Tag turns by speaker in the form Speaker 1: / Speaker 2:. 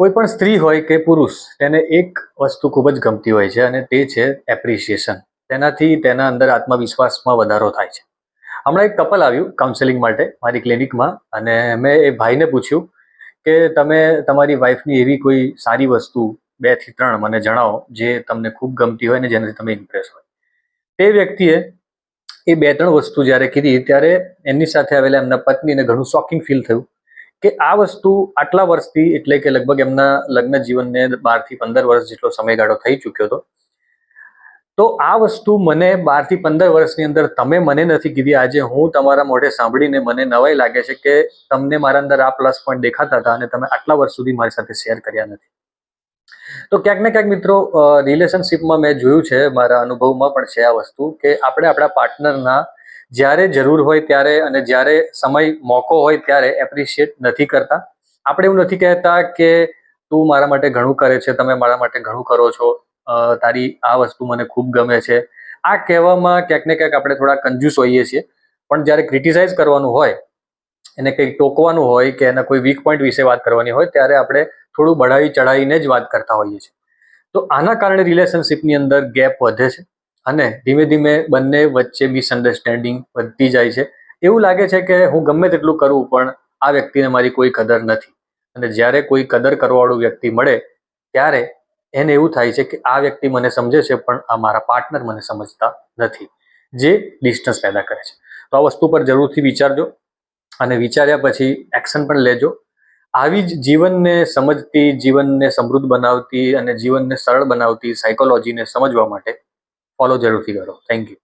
Speaker 1: કોઈ પણ સ્ત્રી હોય કે પુરુષ તેને એક વસ્તુ ખૂબ જ ગમતી હોય છે અને તે છે એપ્રિસિએશન. તેનાથી તેના અંદર આત્મવિશ્વાસમાં વધારો થાય છે. હમણાં એક કપલ આવ્યું કાઉન્સેલિંગ માટે મારી ક્લિનિકમાં અને મેં એ ભાઈને પૂછ્યું કે તમે તમારી વાઈફની એવી કોઈ સારી વસ્તુ 2 થી 3 મને જણાવો જે તમને ખૂબ ગમતી હોય ને જેનાથી તમે ઇમ્પ્રેસ હોય. તે વ્યક્તિએ એ 2-3 વસ્તુ જ્યારે કીધી ત્યારે એમની સાથે આવેલા એમના પત્નીને ઘણું શોકિંગ ફીલ થયું કે આ વસ્તુ આટલા વર્ષથી એટલે કે લગભગ એમના લગ્ન જીવનને 12 થી 15 વર્ષ જેટલો સમયગાળો થઈ ચૂક્યો હતો. તો આ વસ્તુ મને 12 થી 15 વર્ષની અંદર તમે મને નથી કીધી. આજે હું તમારા મોઢે સાંભળીને મને નવાઈ લાગે છે કે તમને મારા અંદર આ પ્લસ પોઈન્ટ દેખાતા હતા અને તમે આટલા વર્ષ સુધી મારી સાથે શેર કર્યા નથી. તો ક્યાંક ને ક્યાંક મિત્રો રિલેશનશિપમાં મેં જોયું છે, મારા અનુભવમાં પણ છે આ વસ્તુ કે આપણે આપણા પાર્ટનરના જ્યારે જરૂર હોય ત્યારે અને જ્યારે સમય મોકો હોય ત્યારે એપ્રિશિએટ નથી કરતા. આપણે એવું નથી કહેતા કે તું મારા માટે ઘણું કરે છે, તમે મારા માટે ઘણું કરો છો, તારી આ વસ્તુ મને ખૂબ ગમે છે. આ કહેવામાં ક્યાંક ને ક્યાંક આપણે થોડા કંજૂસ હોઈએ છીએ. પણ જ્યારે ક્રિટિસાઇઝ કરવાનું હોય, એને કંઈક ટોકવાનું હોય કે એના કોઈ વીક પોઈન્ટ વિશે વાત કરવાની હોય ત્યારે આપણે થોડું બઢાવી ચઢાવીને જ વાત કરતા હોઈએ છીએ. તો આના કારણે રિલેશનશિપની અંદર ગેપ વધે છે અને ધીમે ધીમે બંને વચ્ચે મિસઅન્ડરસ્ટેન્ડિંગ વધતી જાય છે. એવું લાગે છે કે હું ગમે તેટલું કરું પણ આ વ્યક્તિને મારી કોઈ કદર નથી. અને જ્યારે કોઈ કદર કરવાવાળું વ્યક્તિ મળે ત્યારે એને એવું થાય છે કે આ વ્યક્તિ મને સમજે છે પણ આ મારા પાર્ટનર મને સમજતા નથી, જે ડિસ્ટન્સ પેદા કરે છે. તો આ વસ્તુ પર જરૂરથી વિચારજો અને વિચાર્યા પછી એક્શન પણ લેજો. આવી જ જીવનને સમજતી, જીવનને સમૃદ્ધ બનાવતી અને જીવનને સરળ બનાવતી સાયકોલોજીને સમજવા માટે ફોલો જરૂરથી કરો. Thank you.